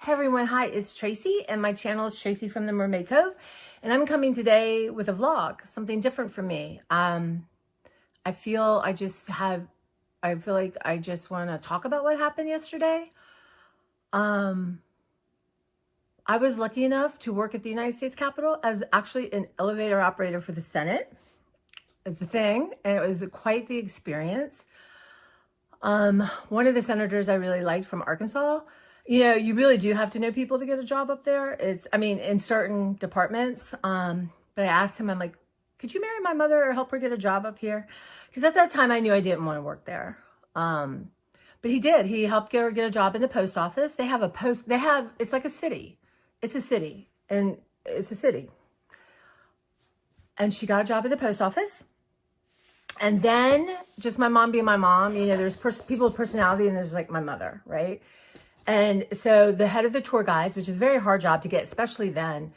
Hey everyone, hi, it's Tracy and my channel is Tracy from the Mermaid Cove, and I'm coming today with a vlog, something different for me. I feel like I just want to talk about what happened yesterday. I was lucky enough to work at the United States Capitol as actually an elevator operator for the Senate. It's a thing, and it was quite the experience. One of the senators I really liked from Arkansas, you really do have to know people to get a job up there. In certain departments. But I asked him, I'm like, could you marry my mother or help her get a job up here? Because at that time I knew I didn't want to work there. But he did. He helped her get a job in the post office. It's like a city. It's a city. And it's a city. And she got a job at the post office. And then just my mom being my mom, there's people with personality and there's like my mother, right? And so the head of the tour guides, which is a very hard job to get, especially then,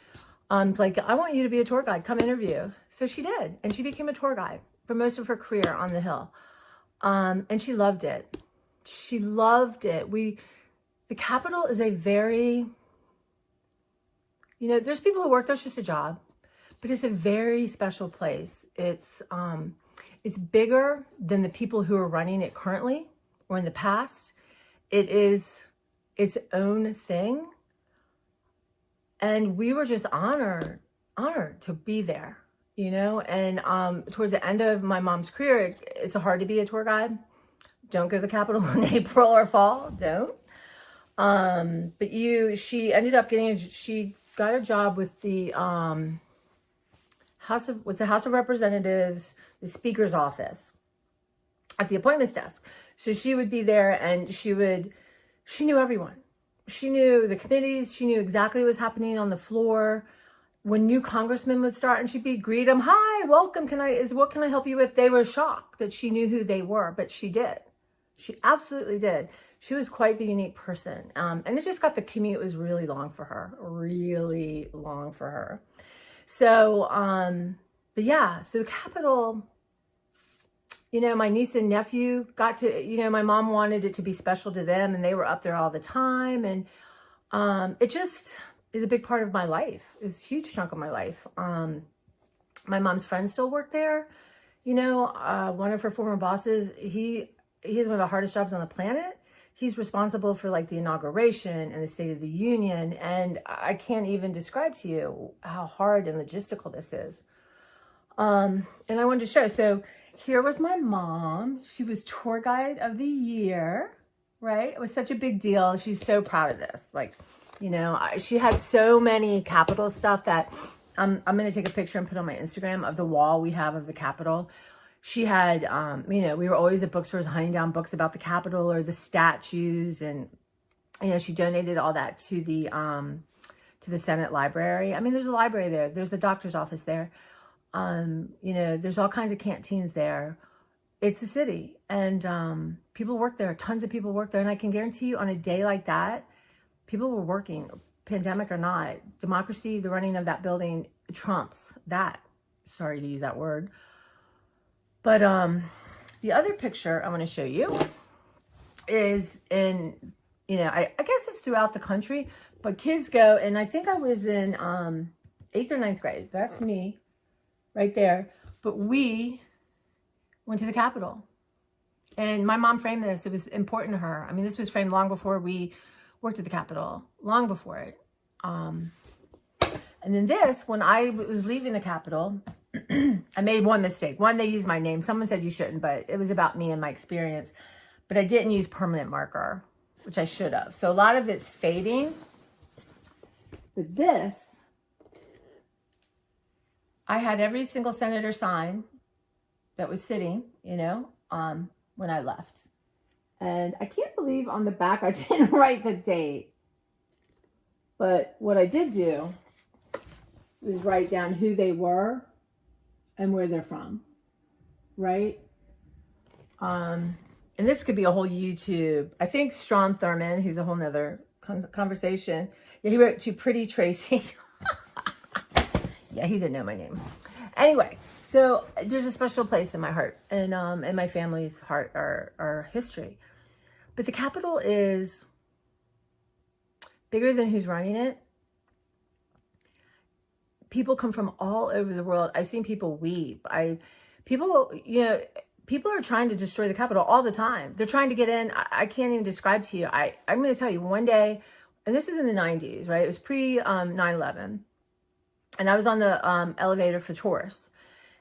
like, I want you to be a tour guide, come interview. So she did. And she became a tour guide for most of her career on the Hill. And she loved it. She loved it. The Capitol is a very, there's people who work there, it's just a job, but it's a very special place. It's bigger than the people who are running it currently or in the past. It is its own thing. And we were just honored to be there, and towards the end of my mom's career, it's hard to be a tour guide. Don't go to the Capitol in April or fall, don't. But she ended up she got a job with the House of Representatives, the Speaker's office, at the appointments desk. So she would be there, and she knew everyone. She knew the committees. She knew exactly what was happening on the floor. When new congressmen would start, and she'd greet them, "Hi, welcome. What can I help you with?" They were shocked that she knew who they were, but she did. She absolutely did. She was quite the unique person. And it just got the commute was really long for her, really long for her. So, but yeah, so the Capitol, my niece and nephew got to, my mom wanted it to be special to them, and they were up there all the time. And it just is a big part of my life. It's a huge chunk of my life. My mom's friends still work there. One of her former bosses, he has one of the hardest jobs on the planet. He's responsible for like the inauguration and the State of the Union. And I can't even describe to you how hard and logistical this is. And I wanted to show. So here was my mom. She was tour guide of the year, right? It was such a big deal. She's so proud of this. Like, she had so many Capitol stuff that I'm going to take a picture and put on my Instagram of the wall we have of the Capitol. She had, we were always at bookstores hunting down books about the Capitol or the statues. And, she donated all that to the Senate library. There's a library there. There's a doctor's office there. There's all kinds of canteens there. It's a city, and people work there. Tons of people work there. And I can guarantee you on a day like that, people were working, pandemic or not. Democracy, the running of that building trumps that. Sorry to use that word. But the other picture I want to show you is in, I guess it's throughout the country, but kids go, and I think I was in 8th or 9th grade. That's me right there. But we went to the Capitol. And my mom framed this. It was important to her. This was framed long before we worked at the Capitol, long before it. And then this, when I was leaving the Capitol, I made one mistake. One, they used my name. Someone said you shouldn't, but it was about me and my experience. But I didn't use permanent marker, which I should have. So a lot of it's fading. But this, I had every single senator sign that was sitting, when I left. And I can't believe on the back I didn't write the date. But what I did do was write down who they were and where they're from, right? And this could be a whole YouTube. I think Strom Thurmond, who's a whole nother conversation. Yeah, he wrote to Pretty Tracy. Yeah, he didn't know my name. Anyway, so there's a special place in my heart and my family's heart, our history. But the Capitol is bigger than who's running it. People come from all over the world. I've seen people weep. People are trying to destroy the Capitol all the time. They're trying to get in. I can't even describe to you. I'm going to tell you one day, and this is in the 90s, right? It was pre 9/11. And I was on the elevator for tourists.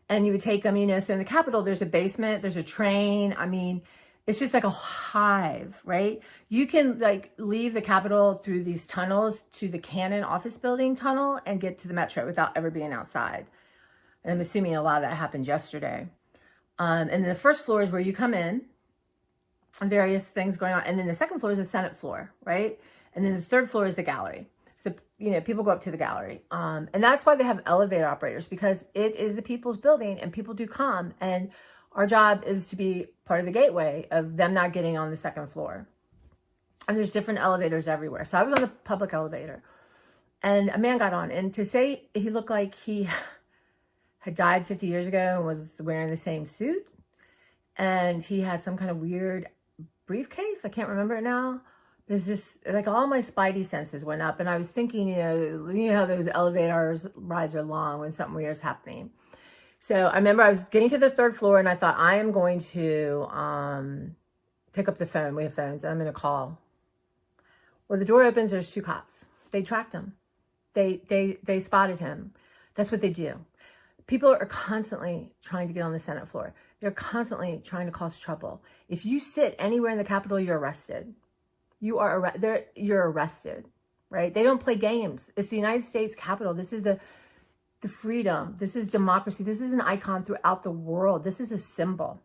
And you would take them, so in the Capitol, there's a basement, there's a train. I mean, it's just like a hive, right? You can like leave the Capitol through these tunnels to the Cannon office building tunnel and get to the metro without ever being outside. And I'm assuming a lot of that happened yesterday. And then the first floor is where you come in and various things going on. And then the second floor is the Senate floor, right? And then the third floor is the gallery. So, people go up to the gallery. And that's why they have elevator operators, because it is the people's building and people do come. And our job is to be part of the gateway of them not getting on the second floor. And there's different elevators everywhere. So I was on the public elevator and a man got on, and to say he looked like he had died 50 years ago and was wearing the same suit. And he had some kind of weird briefcase. I can't remember it now. It's just like all my spidey senses went up. And I was thinking, how those elevators rides are long when something weird is happening. So I remember I was getting to the third floor and I thought, I am going to pick up the phone. We have phones. I'm going to call. Well, the door opens. There's 2 cops. They tracked him. They spotted him. That's what they do. People are constantly trying to get on the Senate floor. They're constantly trying to cause trouble. If you sit anywhere in the Capitol, you're arrested. You're arrested, right? They don't play games. It's the United States Capitol. This is the freedom. This is democracy. This is an icon throughout the world. This is a symbol.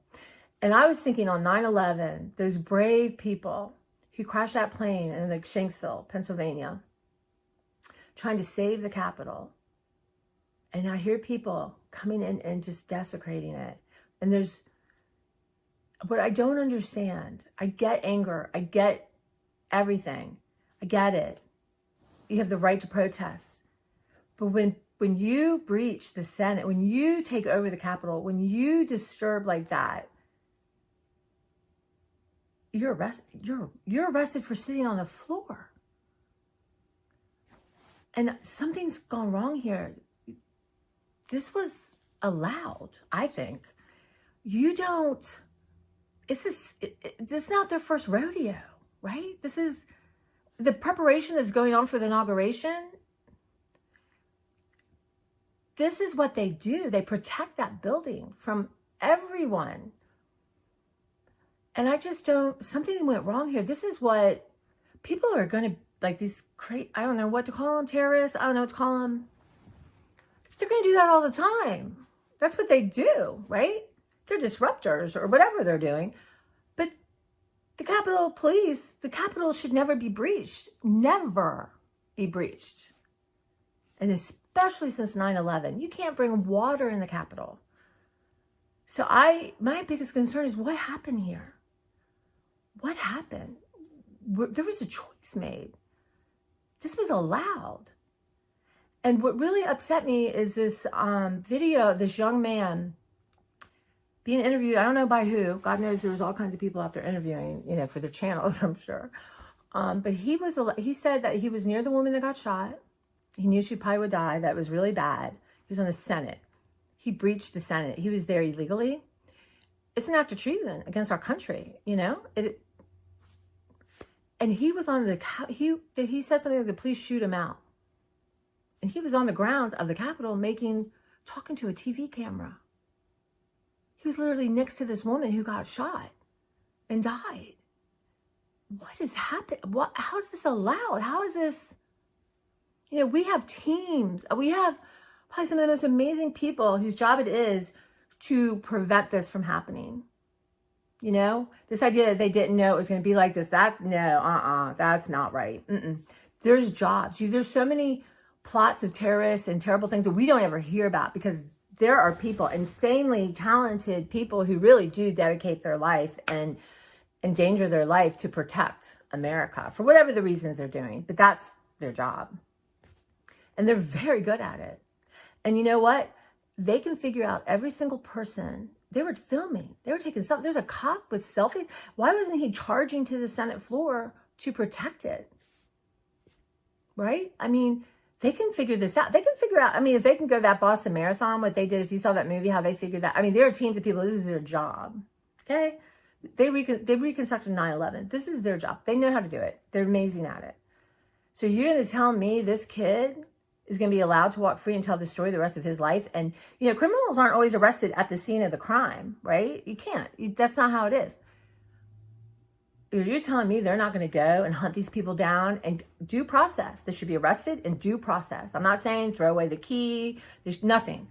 And I was thinking on 9/11, those brave people who crashed that plane in like Shanksville, Pennsylvania, trying to save the Capitol. And I hear people coming in and just desecrating it. And but I don't understand. I get anger. I get everything. I get it. You have the right to protest. But when you breach the Senate, when you take over the Capitol, when you disturb like that, you're arrested. You're arrested for sitting on the floor. And something's gone wrong here. This was allowed, I think. This is not their first rodeo, right? This is the preparation that's going on for the inauguration. This is what they do. They protect that building from everyone. And I just something went wrong here. This is what people are going to, like these I don't know what to call them, terrorists. I don't know what to call them. They're going to do that all the time. That's what they do, right? They're disruptors or whatever they're doing. But the Capitol Police, the Capitol should never be breached. Never be breached. And especially since 9/11, you can't bring water in the Capitol. So my biggest concern is what happened here? What happened? There was a choice made. This was allowed. And what really upset me is this video of this young man being interviewed. I don't know by who. God knows there was all kinds of people out there interviewing, for their channels, I'm sure. But he said that he was near the woman that got shot. He knew she probably would die. That was really bad. He was on the Senate. He breached the Senate. He was there illegally. It's an act of treason against our country, And he was on he said something like, the police shoot him out. And he was on the grounds of the Capitol talking to a TV camera. He was literally next to this woman who got shot and died. What is happening? How is this allowed? How is this? We have teams. We have probably some of the most amazing people whose job it is to prevent this from happening. This idea that they didn't know it was going to be like this. That's not right. There's jobs. There's so many plots of terrorists and terrible things that we don't ever hear about because there are people, insanely talented people who really do dedicate their life and endanger their life to protect America for whatever the reasons they're doing. But that's their job. And they're very good at it. And you know what? They can figure out every single person. They were filming. They were taking selfies. There's a cop with selfies. Why wasn't he charging to the Senate floor to protect it? right? I mean, they can figure this out. They can figure out, I mean, if they can go that Boston Marathon, what they did, if you saw that movie, how they figured that. I mean, there are teams of people, this is their job, okay? They reconstructed 9/11. This is their job. They know how to do it. They're amazing at it. So you're going to tell me this kid is going to be allowed to walk free and tell the story the rest of his life? And, you know, criminals aren't always arrested at the scene of the crime, right? You can't. That's not how it is. You're telling me they're not going to go and hunt these people down and due process. They should be arrested in due process. I'm not saying throw away the key. There's nothing.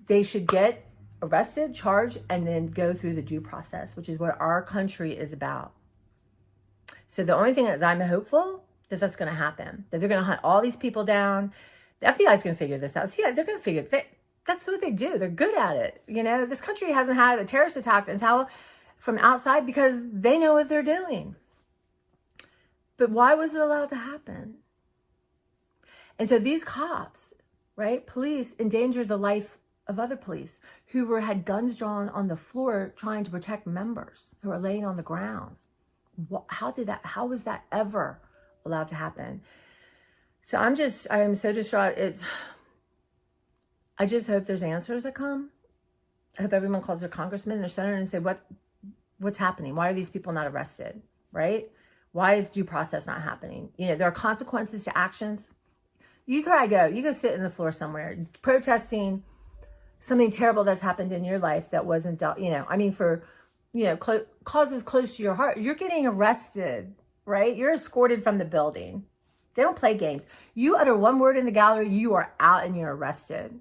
They should get arrested, charged, and then go through the due process, which is what our country is about. So the only thing is I'm hopeful that that's going to happen, that they're going to hunt all these people down. The FBI is going to figure this out. So yeah, they're going to figure it. That's what they do. They're good at it. You know, this country hasn't had a terrorist attack until from outside because they know what they're doing. But why was it allowed to happen? And so these cops, right, police endangered the life of other police who had guns drawn on the floor trying to protect members who are laying on the ground. How was that ever allowed to happen? So I am so distraught. I just hope there's answers that come. I hope everyone calls their congressman, their senator, and say, what's happening? Why are these people not arrested, right? Why is due process not happening? You know, there are consequences to actions. You go sit in the floor somewhere protesting something terrible that's happened in your life that wasn't, you know, I mean, for, you know, causes close to your heart. You're getting arrested, right? You're escorted from the building. They don't play games. You utter one word in the gallery, you are out and you're arrested.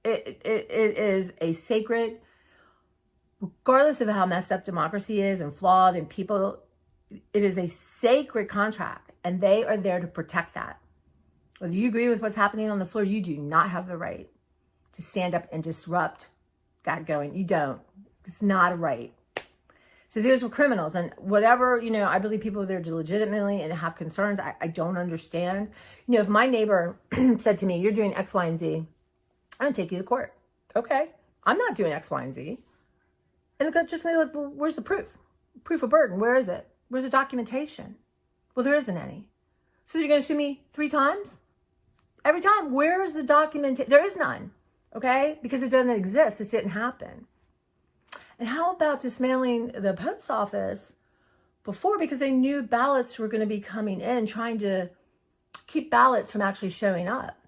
It is a sacred, regardless of how messed up democracy is and flawed and people, it is a sacred contract and they are there to protect that. Whether you agree with what's happening on the floor, you do not have the right to stand up and disrupt that going. You don't. It's not a right. So these were criminals and whatever, you know, I believe people are there to legitimately and have concerns. I don't understand. You know, if my neighbor said to me, you're doing X, Y, and Z, I'm going to take you to court. Okay. I'm not doing X, Y, and Z. And the just like, well, where's the proof? Proof of burden. Where is it? Where's the documentation? Well, there isn't any. So you're going to sue me 3 times? Every time. Where is the documentation? There is none. Okay? Because it doesn't exist. This didn't happen. And how about dismantling the post office before? Because they knew ballots were going to be coming in, trying to keep ballots from actually showing up.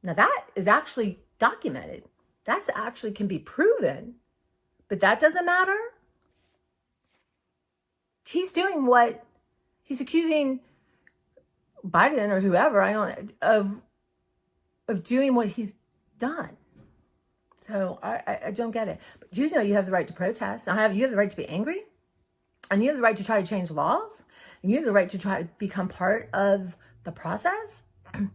Now that is actually documented. That's actually can be proven. But that doesn't matter. He's doing what he's accusing Biden or whoever, of doing what he's done. So I don't get it. But you know you have the right to protest. You have the right to be angry. And you have the right to try to change laws. And you have the right to try to become part of the process. And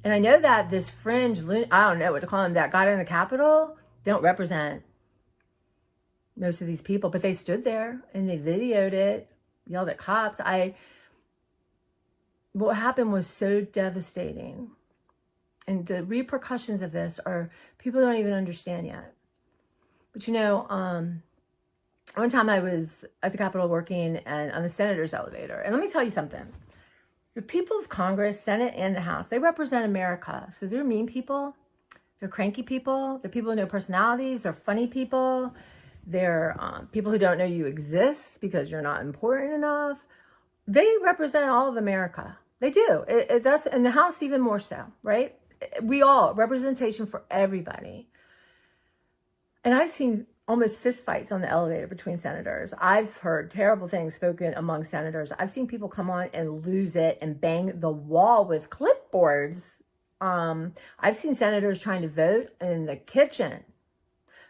I know that this fringe, I don't know what to call them, that got in the Capitol, don't represent most of these people. But they stood there and they videoed it, yelled at cops. What happened was so devastating. And the repercussions of this are, people don't even understand yet. But you know, one time I was at the Capitol working and on the senator's elevator. And let me tell you something. The people of Congress, Senate, and the House, they represent America. So they're mean people. They're cranky people. They're people with no personalities. They're funny people. They're people who don't know you exist because you're not important enough. They represent all of America. They do. That's in the House even more so, right? We all, representation for everybody. And I've seen almost fist fights on the elevator between senators. I've heard terrible things spoken among senators. I've seen people come on and lose it and bang the wall with clipboards. I've seen senators trying to vote in the kitchen.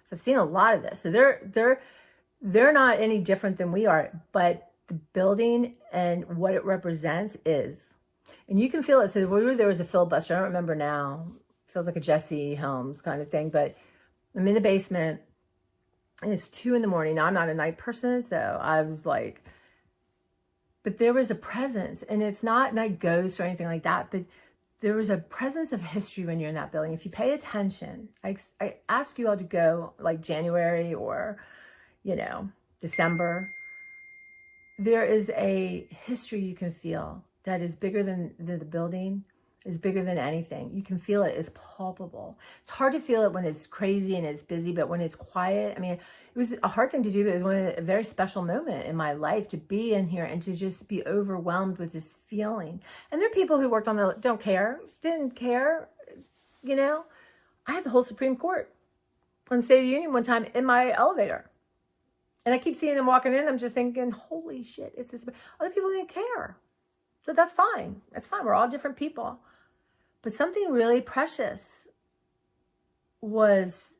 So I've seen a lot of this. So they're not any different than we are, but the building and what it represents is. And you can feel it. So there was a filibuster. I don't remember now. It feels like a Jesse Helms kind of thing. But I'm in the basement. And it's 2 a.m. Now, I'm not a night person. So I was like, but there was a presence. And it's not like ghosts or anything like that. But there was a presence of history when you're in that building. If you pay attention, I ask you all to go like January or, you know, December. There is a history you can feel that is bigger than the building. is bigger than anything. You can feel it. It's palpable. It's hard to feel it when it's crazy and it's busy, but when it's quiet, I mean, it was a hard thing to do, but it was a very special moment in my life to be in here and to just be overwhelmed with this feeling. And there are people who worked on the, didn't care, you know. I had the whole Supreme Court on the State of the Union one time in my elevator. And I keep seeing them walking in. I'm just thinking, holy shit, it's this. Other people didn't care. So that's fine. That's fine. We're all different people. But something really precious was,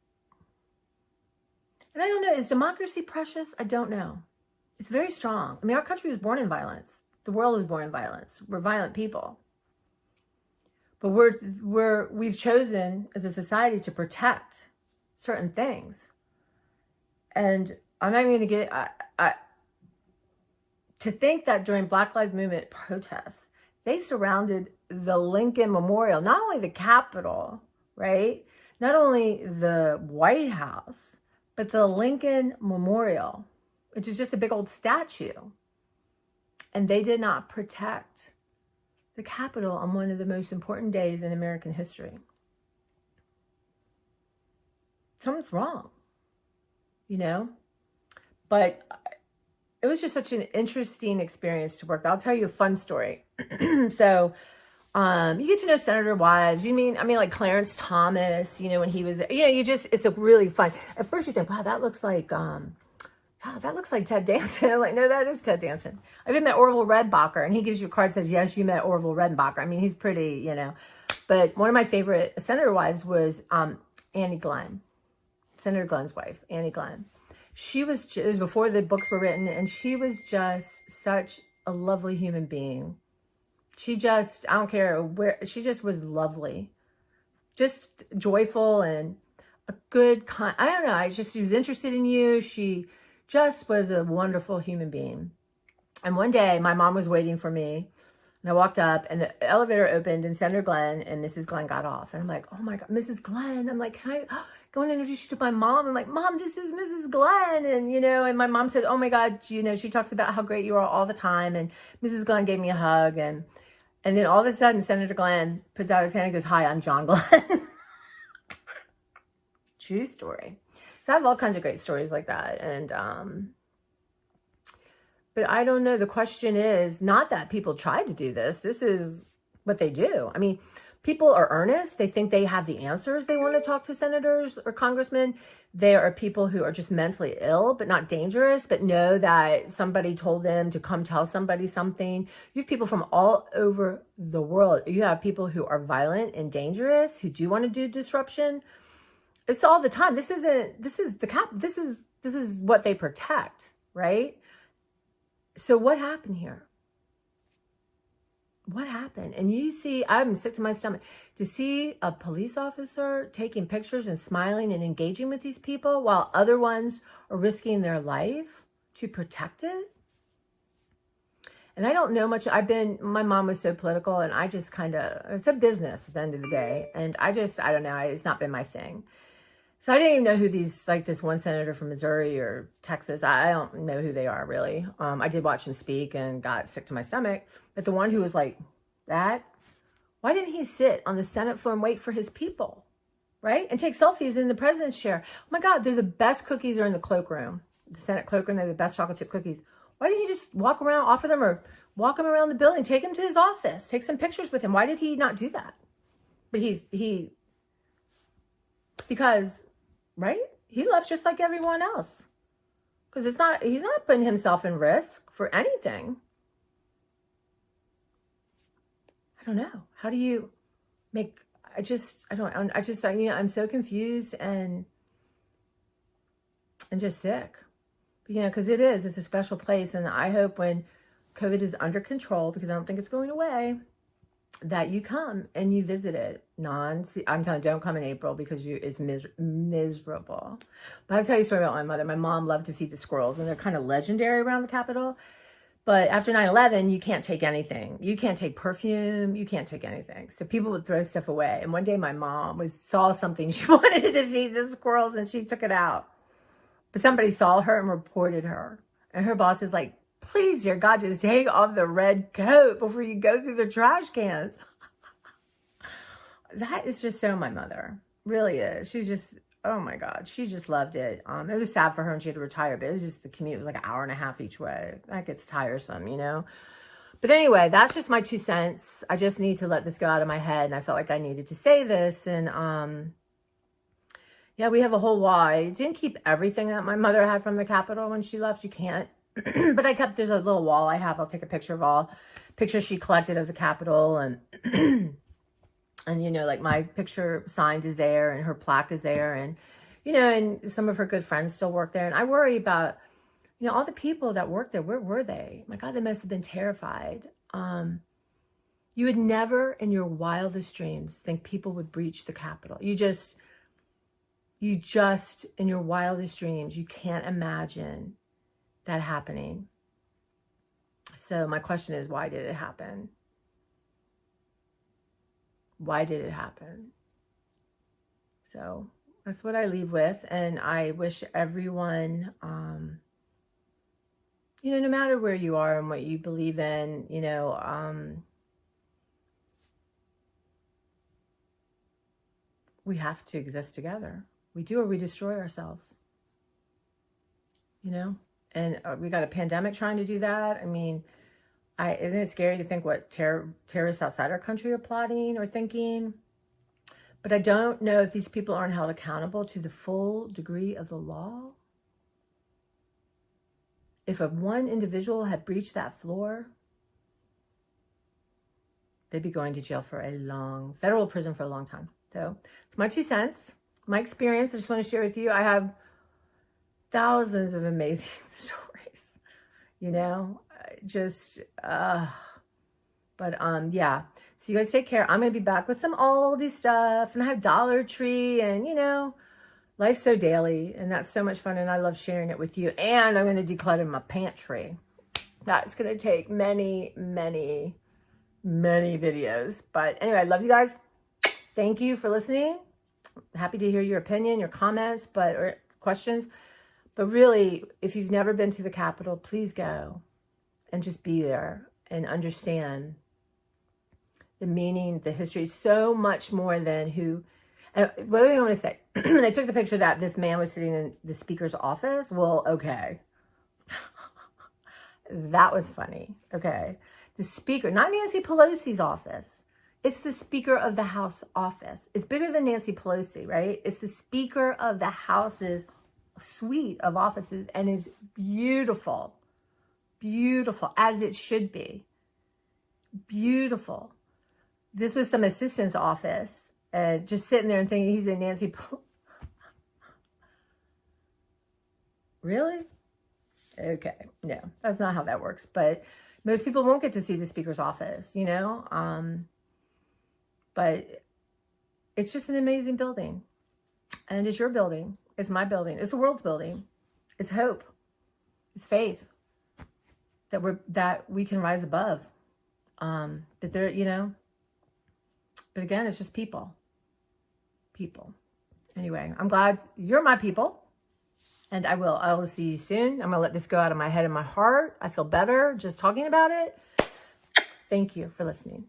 and I don't know, is democracy precious? I don't know. It's very strong. I mean, our country was born in violence. The world was born in violence. We're violent people. But we've chosen as a society to protect certain things. And I'm not even going to get, to think that during Black Lives Movement protests, they surrounded the Lincoln Memorial, not only the Capitol, right? Not only the White House, but the Lincoln Memorial, which is just a big old statue. And they did not protect the Capitol on one of the most important days in American history. Something's wrong, you know? But it was just such an interesting experience to work. I'll tell you a fun story. So you get to know senator wives. Like Clarence Thomas, you know, when he was there. Yeah, it's a really fun. At first you think, wow, that looks like Ted Danson. I'm like, no, that is Ted Danson. I've even met Orville Redenbacher, and he gives you a card that says, yes, you met Orville Redenbacher. I mean, he's pretty, you know. But one of my favorite senator wives was Annie Glenn, Senator Glenn's wife, Annie Glenn. It was before the books were written, and she was just such a lovely human being. She just, I don't care where, she just was lovely. Just joyful and a good, I don't know, she was interested in you. She just was a wonderful human being. And one day, my mom was waiting for me, and I walked up, and the elevator opened, and Senator Glenn and Mrs. Glenn got off. And I'm like, oh my God, Mrs. Glenn. I'm like, can I go and introduce you to my mom? I'm like, Mom, this is Mrs. Glenn. And, you know, and my mom said, oh my God, you know, she talks about how great you are all the time. And Mrs. Glenn gave me a hug. And then all of a sudden, Senator Glenn puts out his hand and goes, hi, I'm John Glenn. True story. So I have all kinds of great stories like that. And, but I don't know. The question is not that people tried to do this. This is what they do. I mean, people are earnest. They think they have the answers. They want to talk to senators or congressmen. There are people who are just mentally ill, but not dangerous, but know that somebody told them to come tell somebody something. You have people from all over the world. You have people who are violent and dangerous, who do want to do disruption. It's all the time. This is what they protect, right? So what happened here? What happened? And you see, I'm sick to my stomach to see a police officer taking pictures and smiling and engaging with these people while other ones are risking their life to protect it. And I don't know much. My mom was so political, and I just it's a business at the end of the day. And I don't know. It's not been my thing. So I didn't even know who this one senator from Missouri or Texas, I don't know who they are really. I did watch him speak and got sick to my stomach. But the one who was like that, why didn't he sit on the Senate floor and wait for his people, right? And take selfies in the president's chair. Oh my God, they're the best cookies are in the cloakroom. The Senate cloakroom, they're the best chocolate chip cookies. Why didn't he just walk around, offer them, or walk him around the building, take him to his office, take some pictures with him? Why did he not do that? But because... right? He left just like everyone else. Because he's not putting himself in risk for anything. I don't know. How do you make, I'm so confused and just sick. But, because it's a special place. And I hope when COVID is under control, because I don't think it's going away, that you come and you visit it. I'm telling you, don't come in April because it's miserable. But I'll tell you a story about my mother. My mom loved to feed the squirrels, and they're kind of legendary around the Capitol. But after 9/11, you can't take anything. You can't take perfume. You can't take anything. So people would throw stuff away. And one day my mom saw something. She wanted to feed the squirrels, and she took it out. But somebody saw her and reported her. And her boss is like, please, dear God, just take off the red coat before you go through the trash cans. that is just so my mother. Really is. She's just, oh my God, she just loved it. It was sad for her and she had to retire, but it was just, the commute was like an hour and a half each way. That gets tiresome, you know? But anyway, that's just my 2 cents. I just need to let this go out of my head. And I felt like I needed to say this. And yeah, we have a whole wall. I didn't keep everything that my mother had from the Capitol when she left. You can't. But I kept, there's a little wall I have. I'll take a picture of all pictures she collected of the Capitol. And, and you know, like my picture signed is there and her plaque is there. And, you know, and some of her good friends still work there. And I worry about, you know, all the people that work there, where were they? My God, they must have been terrified. You would never in your wildest dreams think people would breach the Capitol. You just, in your wildest dreams, you can't imagine that happening. So my question is, why did it happen? Why did it happen? So that's what I leave with. And I wish everyone, you know, no matter where you are and what you believe in, you know, we have to exist together. We do, or we destroy ourselves, you know? And we got a pandemic trying to do that. I mean, isn't it scary to think what terrorists outside our country are plotting or thinking? But I don't know if these people aren't held accountable to the full degree of the law. If one individual had breached that floor, they'd be going to jail for federal prison for a long time. So it's my 2 cents, my experience. I just want to share with you. I have thousands of amazing stories, you know, yeah. So you guys take care. I'm going to be back with some oldie stuff, and I have Dollar Tree, and you know, life's so daily, and that's so much fun, and I love sharing it with you. And I'm going to declutter my pantry. That's going to take many, many, many videos. But anyway, I love you guys. Thank you for listening. Happy to hear your opinion, your comments, or questions. But really, if you've never been to the Capitol, please go and just be there and understand the meaning, the history. So much more than who. And what do I want to say? When I took the picture that this man was sitting in the speaker's office, well, okay. That was funny. Okay. The speaker, not Nancy Pelosi's office. It's the Speaker of the House office. It's bigger than Nancy Pelosi, right? It's the Speaker of the House's suite of offices, and is beautiful. Beautiful, as it should be. Beautiful. This was some assistant's office. Just sitting there and thinking he's in Nancy Pelosi. Really? Okay. No, that's not how that works. But most people won't get to see the speaker's office, you know? But it's just an amazing building. And it's your building. It's my building. It's the world's building. It's hope. It's faith that we can rise above. But there, you know, but again, it's just people. Anyway, I'm glad you're my people, and I will see you soon. I'm gonna let this go out of my head and my heart. I feel better just talking about it. Thank you for listening.